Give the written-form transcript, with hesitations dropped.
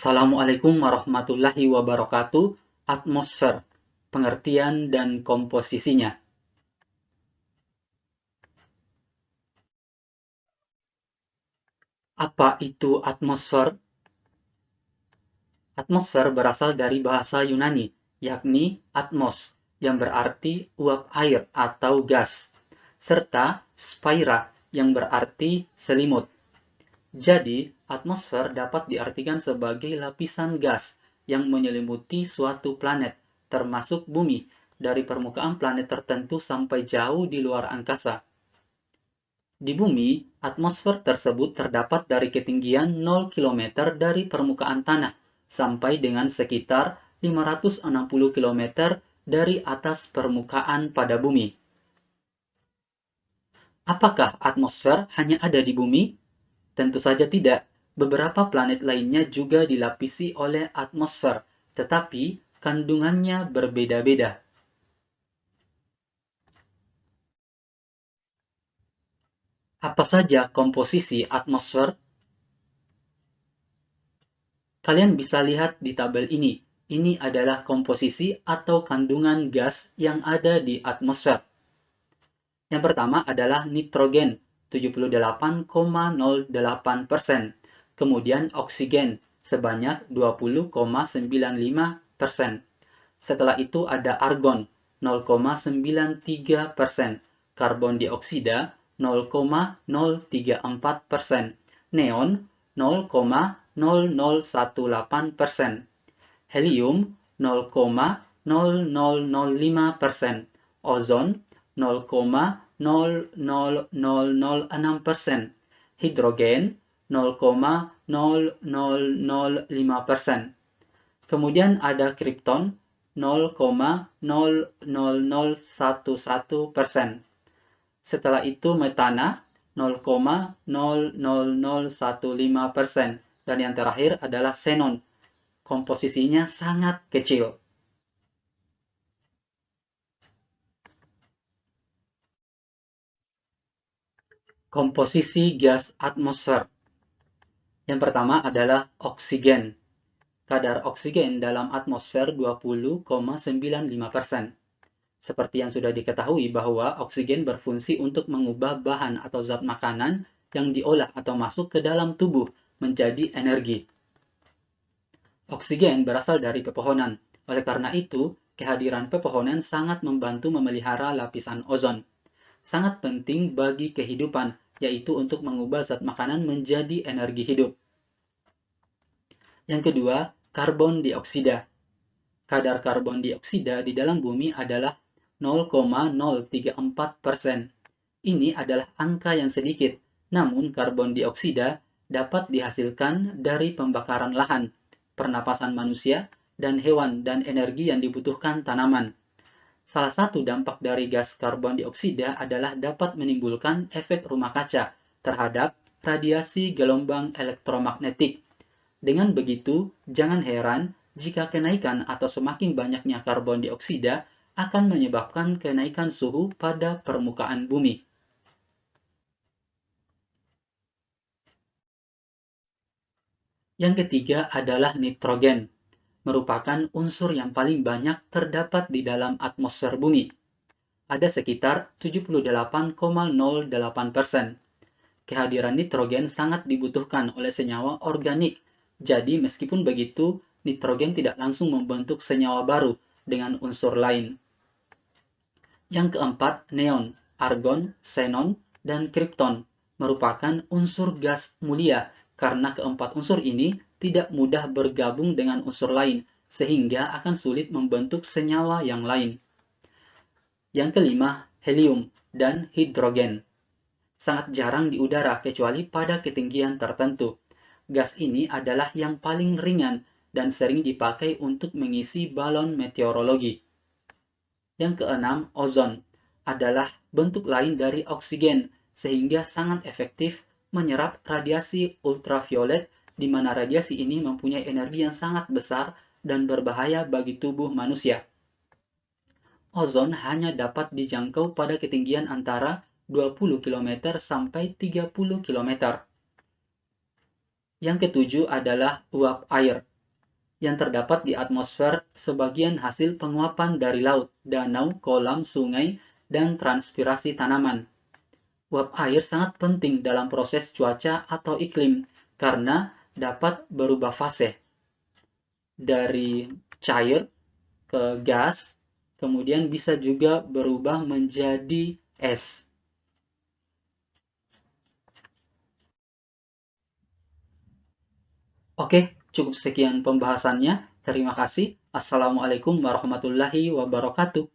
Assalamualaikum warahmatullahi wabarakatuh. Atmosfer, pengertian dan komposisinya. Apa itu atmosfer? Atmosfer berasal dari bahasa Yunani, yakni atmos, yang berarti uap air atau gas, serta spaira, yang berarti selimut. Jadi, atmosfer dapat diartikan sebagai lapisan gas yang menyelimuti suatu planet, termasuk bumi, dari permukaan planet tertentu sampai jauh di luar angkasa. Di bumi, atmosfer tersebut terdapat dari ketinggian 0 km dari permukaan tanah sampai dengan sekitar 560 km dari atas permukaan pada bumi. Apakah atmosfer hanya ada di bumi? Tentu saja tidak. Beberapa planet lainnya juga dilapisi oleh atmosfer, tetapi kandungannya berbeda-beda. Apa saja komposisi atmosfer? Kalian bisa lihat di tabel ini. Ini adalah komposisi atau kandungan gas yang ada di atmosfer. Yang pertama adalah nitrogen, 78,08%. Kemudian oksigen, sebanyak 20,95%. Setelah itu ada argon, 0,93%. Karbon dioksida, 0,034%. Neon, 0,0018%. Helium, 0,0005%. Ozon, 0,00006%. Hidrogen, 0,0005%. Kemudian ada kripton, 0,00011%. Setelah itu metana, 0,00015%. Dan yang terakhir adalah xenon. Komposisinya sangat kecil. Komposisi gas atmosfer. Yang pertama adalah oksigen. Kadar oksigen dalam atmosfer 20,95%. Seperti yang sudah diketahui bahwa oksigen berfungsi untuk mengubah bahan atau zat makanan yang diolah atau masuk ke dalam tubuh menjadi energi. Oksigen berasal dari pepohonan. Oleh karena itu, kehadiran pepohonan sangat membantu memelihara lapisan ozon. Sangat penting bagi kehidupan, yaitu untuk mengubah zat makanan menjadi energi hidup. Yang kedua, karbon dioksida. Kadar karbon dioksida di dalam bumi adalah 0,034%. Ini adalah angka yang sedikit, namun karbon dioksida dapat dihasilkan dari pembakaran lahan, pernapasan manusia, dan hewan dan energi yang dibutuhkan tanaman. Salah satu dampak dari gas karbon dioksida adalah dapat menimbulkan efek rumah kaca terhadap radiasi gelombang elektromagnetik. Dengan begitu, jangan heran jika kenaikan atau semakin banyaknya karbon dioksida akan menyebabkan kenaikan suhu pada permukaan bumi. Yang ketiga adalah nitrogen, merupakan unsur yang paling banyak terdapat di dalam atmosfer bumi. Ada sekitar 78,08%. Kehadiran nitrogen sangat dibutuhkan oleh senyawa organik. Jadi meskipun begitu, nitrogen tidak langsung membentuk senyawa baru dengan unsur lain. Yang keempat, neon, argon, xenon, dan kripton merupakan unsur gas mulia karena keempat unsur ini tidak mudah bergabung dengan unsur lain sehingga akan sulit membentuk senyawa yang lain. Yang kelima, helium dan hidrogen. Sangat jarang di udara kecuali pada ketinggian tertentu. Gas ini adalah yang paling ringan dan sering dipakai untuk mengisi balon meteorologi. Yang keenam, ozon adalah bentuk lain dari oksigen sehingga sangat efektif menyerap radiasi ultraviolet di mana radiasi ini mempunyai energi yang sangat besar dan berbahaya bagi tubuh manusia. Ozon hanya dapat dijangkau pada ketinggian antara 20 km sampai 30 km. Yang ketujuh adalah uap air. yang terdapat di atmosfer sebagian hasil penguapan dari laut, danau, kolam, sungai, dan transpirasi tanaman. Uap air sangat penting dalam proses cuaca atau iklim karena dapat berubah fase dari cair ke gas, kemudian bisa juga berubah menjadi es. Oke, cukup sekian pembahasannya. Terima kasih. Assalamualaikum warahmatullahi wabarakatuh.